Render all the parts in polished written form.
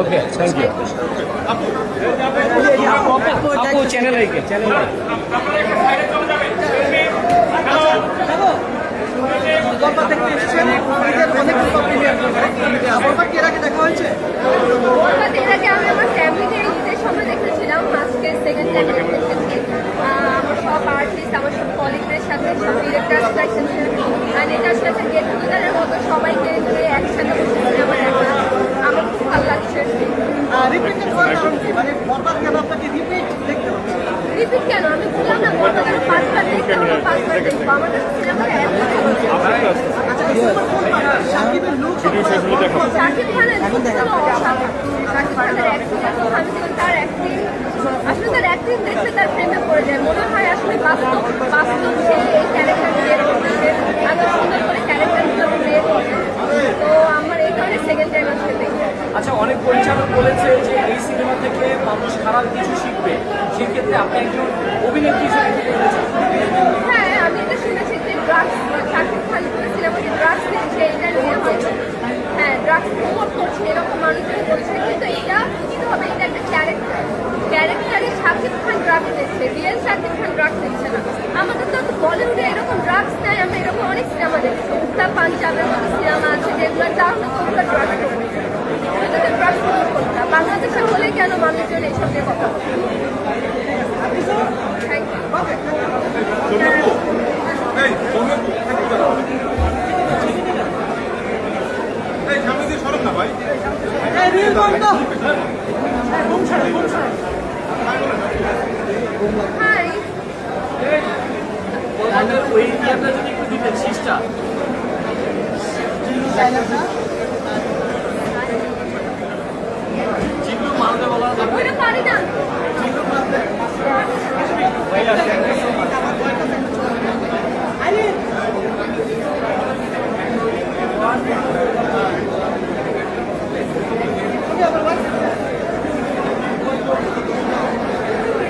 Okay thank you আপু channel দেখা হয়েছে আমি আমার ফ্যামিলি নিয়ে ঈদের সময় দেখেছিলাম। আজকে সেকেন্ড টাইম দেখেছি আমার সব আর্টিস্ট আমার সব কলিগদের সাথে সব ডিরেক্টর এটা আসলে গেট টুগেদারের মতো সবাইকে ধরে একসাথে বসেছি আমার খুব ভালো লাগছে। রিপিট কেন আমি বললাম না বলবো কেন 5বার দেখতে আমার 5বার দেখবো আমার কাছে সিনেমাটা এত ভালো শাকিব খানের তার অ্যাক্টিং আসলে তার অ্যাক্টিং দেখলে তার প্রেমে পড়ে যায় মনে হয় আসলে বাস্তব সে এই ক্যারেক্টার ক্রিয়েট করছে এত সুন্দর করে ক্যারেক্টারগুলো ক্রিয়েট করছে। তো আমার এই কারণে সেকেন্ড টাইম আসলে দেখি। আচ্ছা, অনেক পরিচালক বলেছে যে এই সিনেমা থেকে মানুষ খারাপ কিছু শিখবে, সেক্ষেত্রে আপনি একজন অভিনেত্রী হিসেবে হ্যাঁ আমি এটা শুনেছি যে ড্রাগস শাকিব খান সিনেমা যে ড্রাগস দিচ্ছে এটা নিয়ে হয়তো হ্যাঁ ড্রাগস প্রমোট করছে এরকম মানুষজন বলছে কিন্তু এটা বুঝতে হবে এটা একটা ক্যারেক্টারে শাকিব খান ড্রাগস দিচ্ছে রিয়েল শাকিব খান ড্রাগস দিচ্ছে না। আমাদের তো বলিউডে এরকম ড্রাগস নেয় আমরা এরকম অনেক সিনেমা দেখছি উত্তর পাঞ্জাবের মতো সিনেমা আছে যেগুলো তাহলে তো ওগুলো ড্রাগস ড্রাগস প্রমোট করতে বাংলাদেশে হলে কেন মানুষজন এইসব নিয়ে কথা বলছে। Thank you. হাই ওই ইন্ডিয়াটা যদি একটু দিতেন শীষটা জিল্লু মালদা বলা ওটা পারি না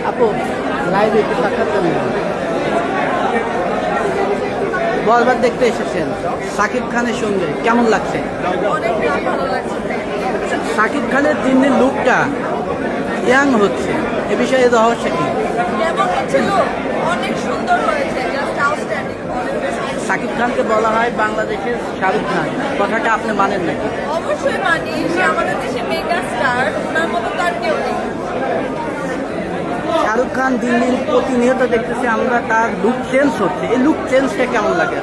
আপু লাইভ একটু সাক্ষাৎ করুন। বলবার দেখতে এসেছেন শাকিব খানের সঙ্গে কেমন লাগছে? অনেক ভালো লাগছে। শাকিব খানের দিন দিন লুকটা ইয়াং হচ্ছে, এ বিষয়ে রহস্য কি? কেমন হচ্ছিল অনেক সুন্দর হয়েছে জাস্ট আউটস্ট্যান্ডিং। শাকিব খানকে বলা হয় বাংলাদেশের শাহরুখ খান, কথাটা আপনি মানেন নাকি? অবশ্যই মানি সে আমাদের দেশে মেগা স্টার ওনার মতো তার কেউ নেই। শাহরুখ খান দিন দিন প্রতিনিয়ত দেখতেছি আমরা তার লুক চেঞ্জ হচ্ছে, এই লুক চেঞ্জটা কেমন লাগে?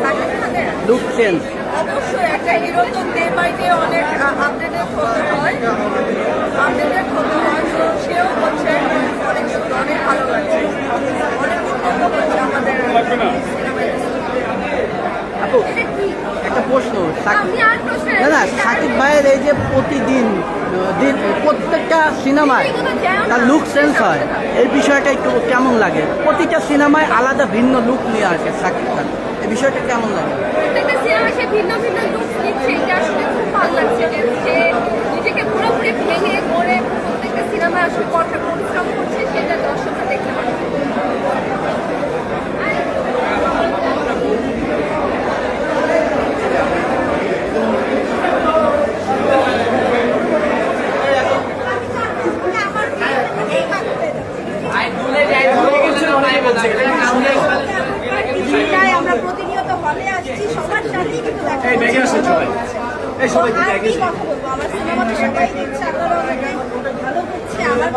শাকিব খানের লুক চেঞ্জ অবশ্যই একটা হিরো তো ডে বাই ডে অনেক আপডেটেড হতে হয় তো সেও হচ্ছে অনেক সুন্দর অনেক ভালো লাগছে অনেক উন্নত হচ্ছে আমাদের সিনেমায়। আপু এটা কি একটা প্রশ্ন, আপনি আর প্রশ্ন না না শাকিব ভাইয়ের এই যে প্রতিদিন প্রত্যেকটা সিনেমায় তার লুক চেঞ্জ হয়, এই বিষয়টা একটু কেমন লাগে? প্রতিটা সিনেমায় আলাদা ভিন্ন লুক নিয়ে আসে শাকিব খান, এই বিষয়টা কেমন লাগে? প্রত্যেকটা সিনেমায় সে ভিন্ন ভিন্ন লুক নিচ্ছে এটা আসলে খুব ভালো লাগছে যে সে নিজেকে পুরোপুরি ভেঙে গড়ে প্রত্যেকটা সিনেমায় আসলে কঠোর পরিশ্রম করছে সেটা দর্শকরা দেখতে পাচ্ছে। আমরা প্রতিনিয়ত হলে আসছি সবার সাথেই কিন্তু দেখা কথা বলবো আমার সিনেমা তো সবাই দেখছে আপনারা অনেকে ভালো করছে আমার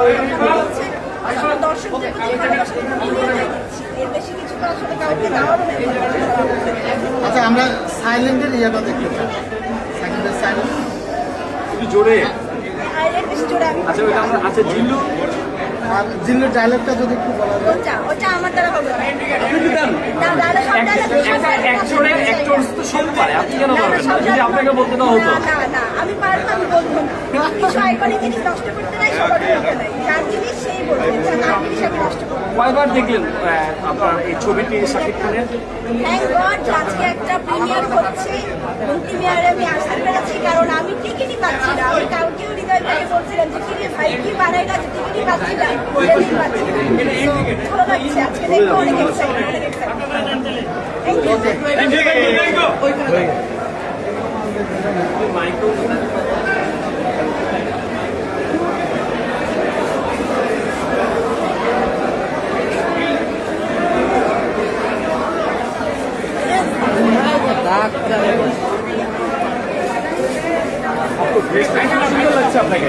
ভালো হচ্ছে আসলে দর্শকদের প্রতি ভালোবাসা প্রতিনিয়তই দিচ্ছি এর বেশি কিছু তো আসলে কাউকে দেওয়ারও নেই। আচ্ছা আমরা সাইলেন্টের ইয়েটা দেখতে চাই, সাইলেন্টের সাইলেন্ট একটু জোরে। আর এর বেশি জোরে আমি আচ্ছা ওইটা আমরা আচ্ছা জিল্লু আর জিল্লুর ডায়লগটা যদি একটু বলা যায়। ওটা আমার দ্বারা হবে না। আপনি কি দেন? না দাদা সব অ্যাক্টরস তো সব পারে, আপনি কেন পারবেন না? যদি আপনাকে বলতে না হতো। না আমি পারবো, আমি বলবো না। কিছু আইকনিক জিনিস নষ্ট করতে নাই, সবার করতে নাই। যার জিনিস সেই বলবে, যার জিনিস আমি নষ্ট করবো। কয়বার দেখলেন আপনার এই ছবিটি শাকিব খানের? থ্যাংক গড আজকে একটা প্রিমিয়ার হচ্ছে এবং প্রিমিয়ারে আমি আসতে পেরেছি কারণ আমি টিকিটই পাচ্ছি না। আমি কাউকেও হৃদয় থেকে বলছিলাম যে কিরে ভাই কি বানাই না, টিকিটই পাচ্ছি না, টিকিটই পাচ্ছি না। ভালো লাগছে আজকে দেখে অনেক এক্সাইটেড, অনেক এক্সাইটেড। Thank you. মাইক ড্রেসটা কিন্তু সুন্দর লাগছে আপনাকে।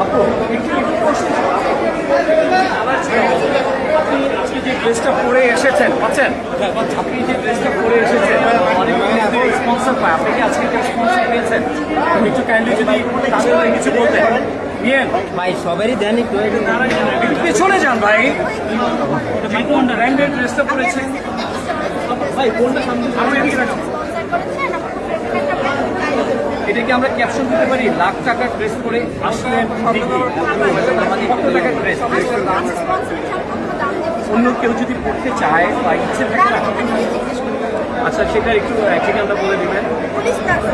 আপু একটু প্রশ্ন আপনি আজকে যে ড্রেসটা পরে এসেছেন পাচ্ছেন, আপনি যে ড্রেসটা পরে এসেছেন অনেক স্পন্সর পায়, আপনি কি আজকে স্পন্সর পেয়েছেন? একটু কাইন্ডলি যদি তাদের কিছু বলতেন। নিয়েন ভাই সবারই দেন একটু একটু পেছনে যান ভাই। কোন ব্র্যান্ডের ড্রেসটা পরেছেন ভাই? কোনটা সামনে আমি এদিকে রাখুন। স্পন্সর করেছেন আমার ফেভারিট একটা ব্র্যান্ড। এটা কি আমরা ক্যাপশন দিতে পারি? লাখ টাকার ড্রেস পরে আসলেন দিদি, কত টাকার ড্রেস? স্পন্সরের ছাড়া কোনো দাম দিতে অন্য কেউ যদি পড়তে চায় বা ইচ্ছে থাকে না, জিজ্ঞেস করুন। আচ্ছা সেটার একটু ঠিকানাটা বলে দিবেন। Police plaza.